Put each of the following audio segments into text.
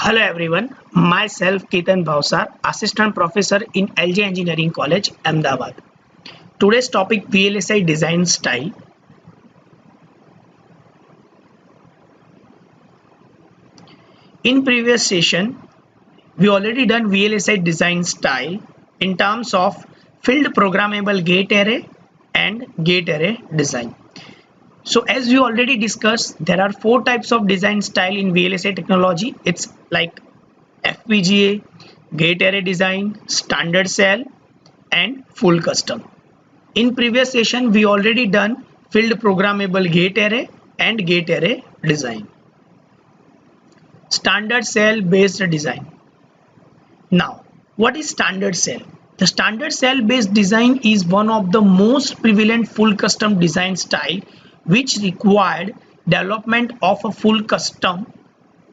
Hello everyone, myself Ketan Bhavsar, Assistant Professor in LJ Engineering College, Ahmedabad. Today's topic VLSI design style. In previous session, we already done VLSI design style in terms of field programmable gate array and gate array design. So as we already discussed, there are four types of design style in VLSI technology. It's like FPGA, gate array design, standard cell and full custom. In previous session we already done field programmable gate array and gate array design. Standard cell based design. Now what is standard cell? The standard cell based design is one of the most prevalent full custom design style which required development of a full custom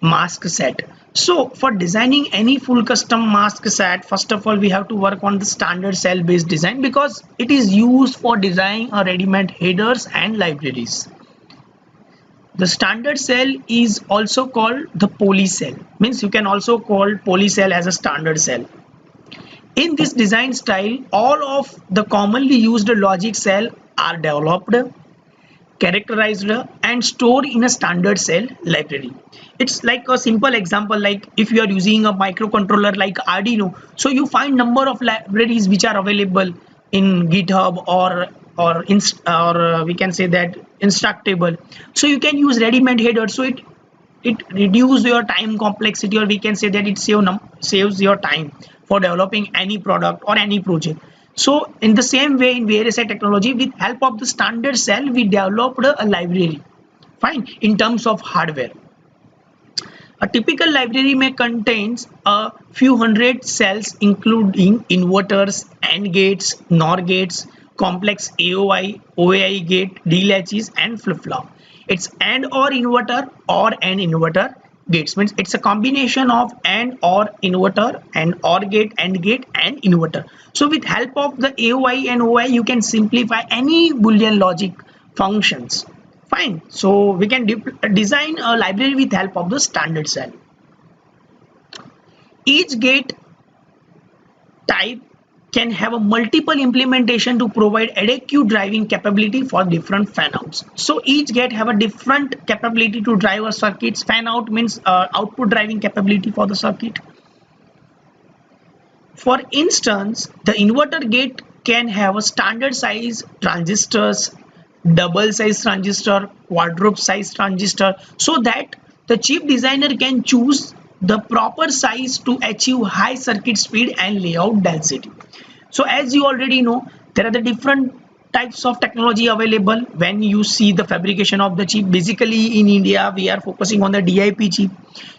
mask set. So for designing any full custom mask set, first of all we have to work on the standard cell based design because it is used for designing a ready-made headers and libraries. The standard cell is also called the poly cell, means you can also call poly cell as a standard cell. In this design style, all of the commonly used logic cell are developed, characterized and stored in a standard cell library. It's like a simple example, like if you are using a microcontroller like Arduino, so you find number of libraries which are available in GitHub or we can say that Instructable. So you can use ready-made header, so it reduces your time complexity, or we can say that it saves your time for developing any product or any project. So in the same way in VLSI technology, with help of the standard cell we developed a library, fine, in terms of hardware. A typical library may contains a few hundred cells including inverters, AND gates, NOR gates, complex AOI, OAI gate, D-latches and flip-flop. It's AND or inverter or AND inverter gates, means it's a combination of AND or inverter and OR gate, AND gate and inverter. So with help of the AOI and OI you can simplify any Boolean logic functions. Fine, so we can design a library with help of the standard cell. Each gate type can have a multiple implementation to provide adequate driving capability for different fan-outs. So each gate have a different capability to drive a circuits. Fan-out means output driving capability for the circuit. For instance, the inverter gate can have a standard size transistors, double size transistor, quadruple size transistor, so that the chip designer can choose the proper size to achieve high circuit speed and layout density. So as you already know, there are the different types of technology available when you see the fabrication of the chip. Basically in India we are focusing on the DIP chip.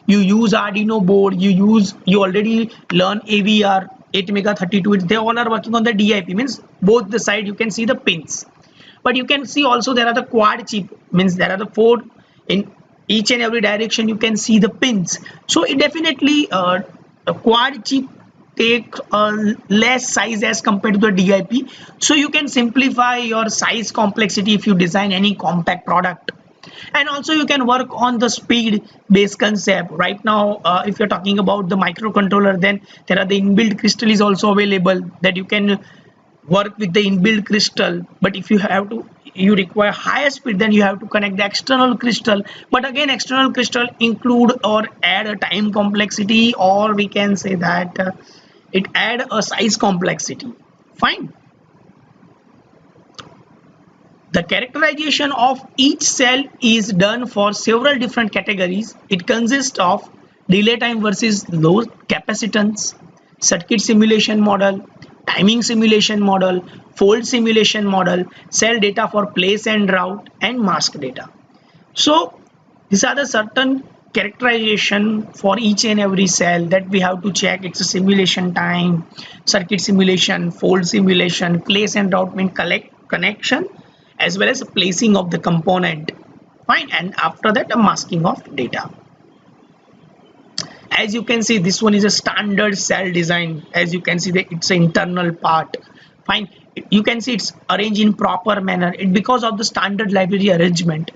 You use Arduino board, you already learn AVR 8MEGA32. They all are working on the DIP, means both the side you can see the pins. But you can see also there are the quad chip, means there are the four in each and every direction you can see the pins. So it definitely a quad chip take less size as compared to the DIP, so you can simplify your size complexity if you design any compact product. And also you can work on the speed based concept. Right now if you're talking about the microcontroller, then there are the inbuilt crystal is also available that you can work with the inbuilt crystal. But if you require higher speed, then you have to connect the external crystal. But again, external crystal include or add a time complexity, or we can say that it add a size complexity. Fine. The characterization of each cell is done for several different categories. It consists of delay time versus load capacitance, circuit simulation model, timing simulation model, fold simulation model, cell data for place and route, and mask data. So these are the certain characterization for each and every cell that we have to check. It's a simulation time, circuit simulation, fold simulation, place and route mean connection, as well as placing of the component. Fine. And after that a masking of data. As you can see, this one is a standard cell design. As you can see that it's an internal part. Fine. You can see it's arranged in proper manner. It because of the standard library arrangement.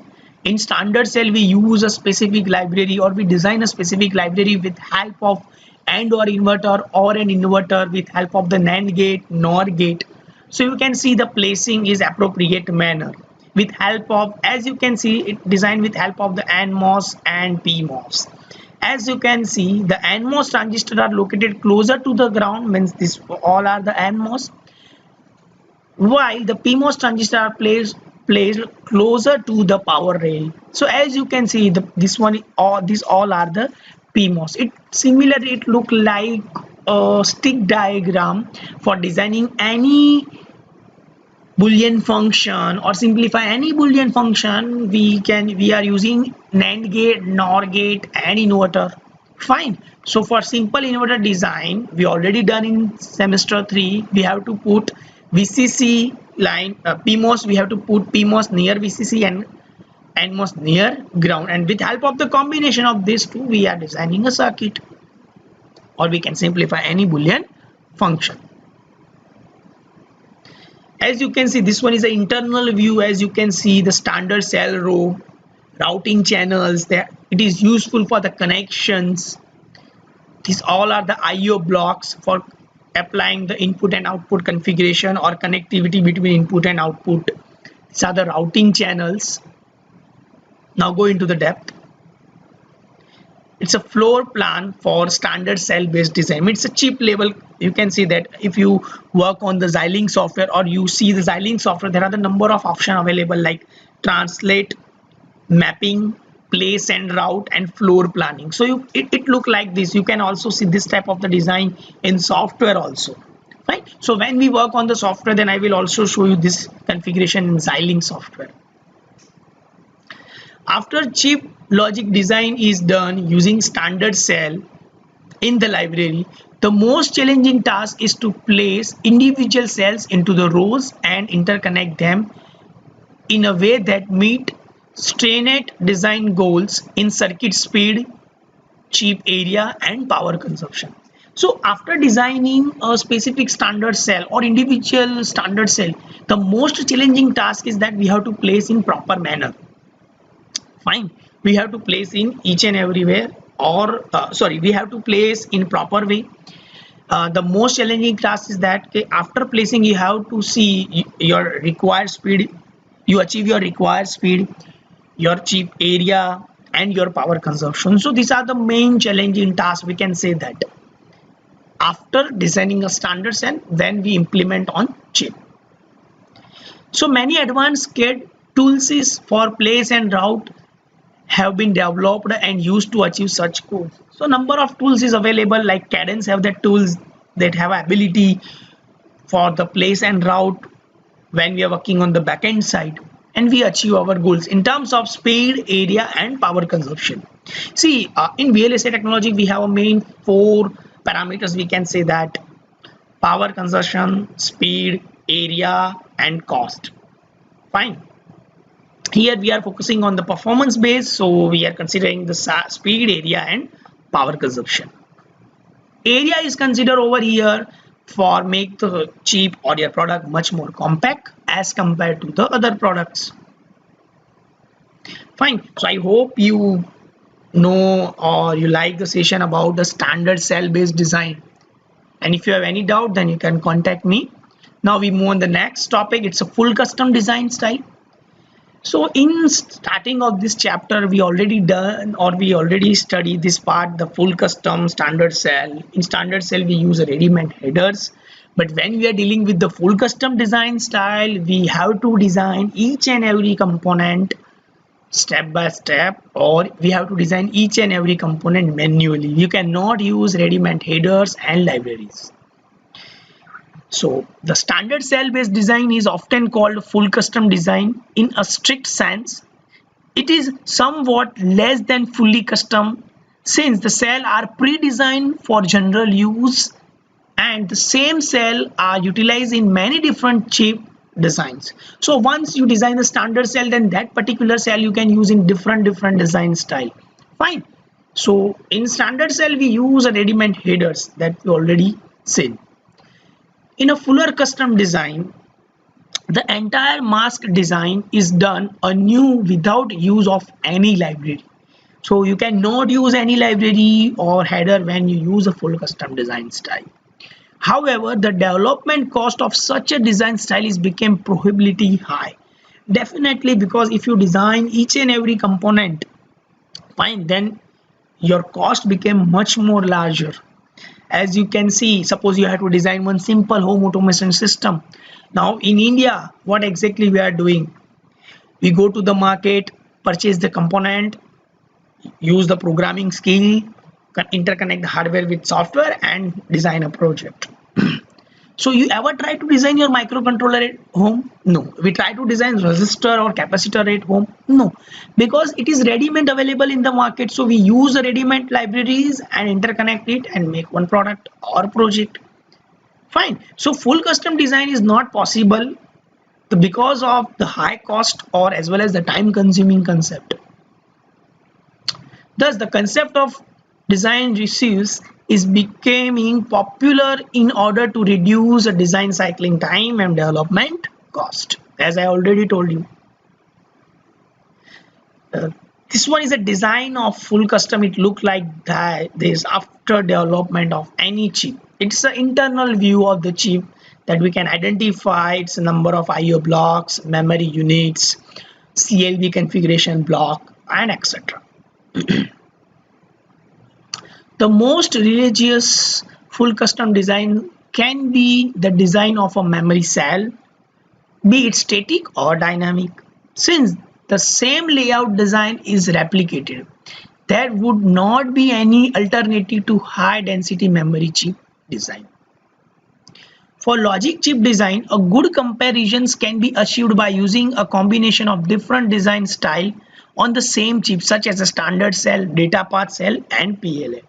In standard cell we use a specific library, or we design a specific library with help of AND or inverter, or an inverter with help of the NAND gate, NOR gate. So you can see the placing is appropriate manner with help of, as you can see, it designed with help of the NMOS and PMOS. As you can see, the NMOS transistors are located closer to the ground, means this all are the NMOS, while the PMOS transistor are placed closer to the power rail. So as you can see, this one, all these all are the PMOS. It similarly, it look like a stick diagram for designing any Boolean function, or simplify any Boolean function. We are using NAND gate, NOR gate and inverter. Fine. So for simple inverter design, we already done in semester 3. We have to put VCC line, PMOS, we have to put PMOS near VCC and NMOS near ground, and with help of the combination of these two we are designing a circuit, or we can simplify any Boolean function. As you can see, this one is an internal view. As you can see, the standard cell row, routing channels, that it is useful for the connections. These all are the IO blocks for applying the input and output configuration or connectivity between input and output. These are the routing channels. Now go into the depth. It's a floor plan for standard cell based design. It's a chip level. You can see that if you work on the Xilinx software, or you see the Xilinx software, there are the number of options available like translate, mapping, place and route, and floor planning. So it look like this. You can also see this type of the design in software also, right? So when we work on the software, then I will also show you this configuration in Xilinx software. After chip logic design is done using standard cell in the library, the most challenging task is to place individual cells into the rows and interconnect them in a way that meet stringent design goals in circuit speed, chip area and power consumption. So after designing a specific standard cell or individual standard cell, the most challenging task is that we have to place in proper manner. Fine, we have to place in each and everywhere, or we have to place in proper way. The most challenging task is that after placing, you have to see your required speed, you achieve your required speed, your chip area and your power consumption. So these are the main challenging tasks, we can say that, after designing a standard cell, then we implement on chip. So many advanced CAD tools for place and route have been developed and used to achieve such goals. So number of tools is available, like Cadence have the tools that have ability for the place and route when we are working on the backend side, and we achieve our goals in terms of speed, area and power consumption. See, in VLSI technology we have a main 4 parameters, we can say that: power consumption, speed, area and cost. Fine. Here we are focusing on the performance base, so we are considering the speed, area and power consumption. Area is considered over here for make the chip or your product much more compact as compared to the other products. Fine. So I hope you know or you like the session about the standard cell based design, and if you have any doubt then you can contact me. Now we move on the next topic. It's a full custom design style. So in starting of this chapter, we already done, or we already studied this part, the full custom standard cell. In standard cell we use ready-made headers, but when we are dealing with the full custom design style, we have to design each and every component step by step, or we have to design each and every component manually. You cannot use ready-made headers and libraries. So the standard cell based design is often called full custom design. In a strict sense, it is somewhat less than fully custom, since the cells are pre-designed for general use and the same cell are utilized in many different chip designs. So once you design a standard cell, then that particular cell you can use in different design style. Fine. So in standard cell we use a ready-made headers that we already said. In a fuller custom design, The entire mask design is done anew without use of any library. So you cannot use any library or header when you use a full custom design style. However, the development cost of such a design style is became prohibitively high. Definitely, because if you design each and every component, fine, then your cost became much more larger. As you can see, suppose you have to design one simple home automation system. Now in India, what exactly we are doing? We go to the market, purchase the component, use the programming skill, interconnect the hardware with software and design a project. So you ever try to design your microcontroller at home? No. We try to design resistor or capacitor at home? No. Because it is ready-made available in the market. So we use the ready-made libraries and interconnect it and make one product or project. Fine. So full custom design is not possible because of the high cost or as well as the time consuming concept. Thus, the concept of design receives is becoming popular in order to reduce the design cycling time and development cost, as I already told you. This one is a design of full custom. It look like that this after development of any chip. It's an internal view of the chip that we can identify its number of IO blocks, memory units, CLB configuration block, and etc. The most religious full custom design can be the design of a memory cell, be it static or dynamic. Since the same layout design is replicated, there would not be any alternative to high density memory chip design. For logic chip design, a good comparisons can be achieved by using a combination of different design style on the same chip, such as a standard cell, data path cell, and PLA.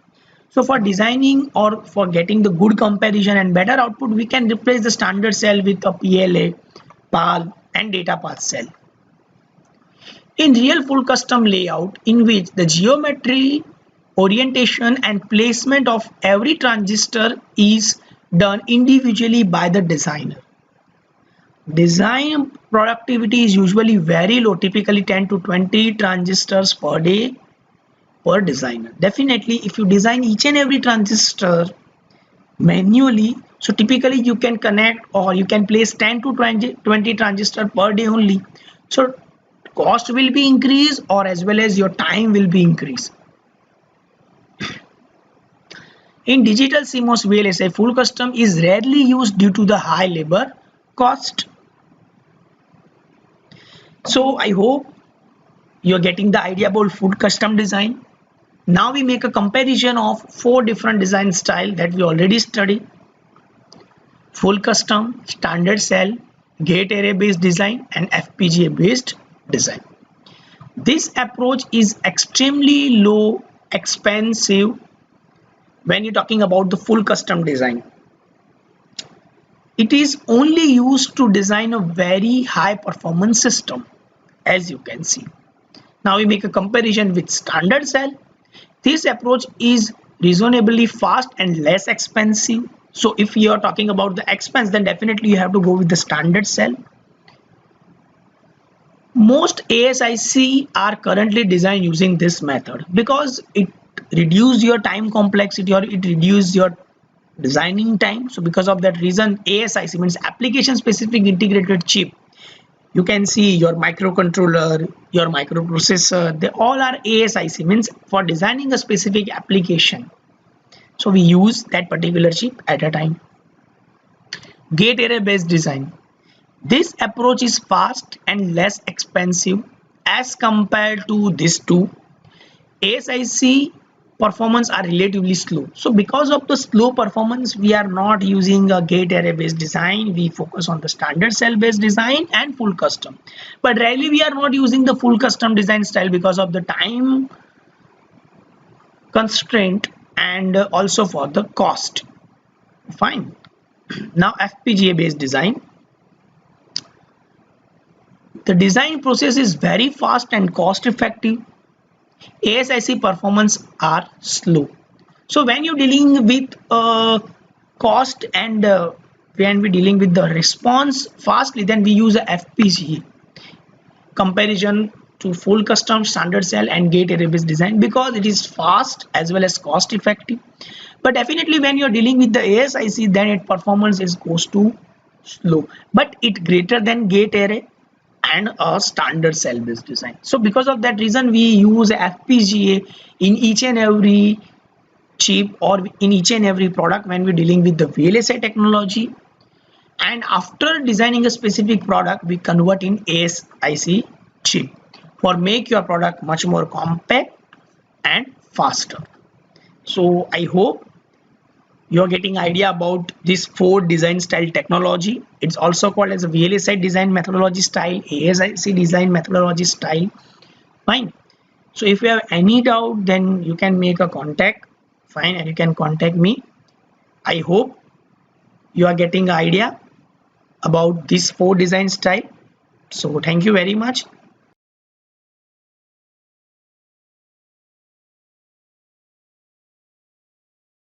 So for designing or for getting the good comparison and better output, we can replace the standard cell with a PLA, PAL, and data path cell. In real full custom layout, in which the geometry, orientation, and placement of every transistor is done individually by the designer. Design productivity is usually very low, typically 10 to 20 transistors per day per designer. Definitely, if you design each and every transistor manually, so typically you can connect or you can place 10 to 20 transistor per day only. So cost will be increased or as well as your time will be increased. In digital CMOS VLSI, full custom is rarely used due to the high labor cost. So I hope you're getting the idea about full custom design. Now we make a comparison of 4 different design style that we already studied. Full custom, standard cell, gate array based design, and FPGA based design. This approach is extremely low expensive when you're talking about the full custom design. It is only used to design a very high performance system, as you can see. Now we make a comparison with standard cell. This approach is reasonably fast and less expensive. So if you are talking about the expense, then definitely you have to go with the standard cell. Most ASIC are currently designed using this method because it reduces your time complexity or it reduces your designing time. So because of that reason, ASIC means application specific integrated chip. You can see your microcontroller, your microprocessor, they all are ASIC, means for designing a specific application. So we use that particular chip at a time. Gate array based design. This approach is fast and less expensive as compared to these two. ASIC performance are relatively slow. So because of the slow performance, we are not using a gate array based design. We focus on the standard cell based design and full custom. But rarely we are not using the full custom design style because of the time constraint and also for the cost. Fine. Now FPGA based design. The design process is very fast and cost effective. ASIC performance are slow. So when you're dealing with cost and when we're dealing with the response fastly, then we use a FPGA comparison to full custom standard cell and gate array based design, because it is fast as well as cost effective. But definitely when you're dealing with the ASIC, then its performance is goes to slow, but it greater than gate array and a standard cell based design. So because of that reason, we use FPGA in each and every chip or in each and every product when we're dealing with the VLSI technology. And after designing a specific product, we convert in ASIC chip for make your product much more compact and faster. So I hope you're getting idea about this 4 design style technology. It's also called as a VLSI design methodology style, ASIC design methodology style. Fine. So if you have any doubt, then you can make a contact. Fine, and you can contact me. I hope you are getting idea about this 4 design style. So thank you very much.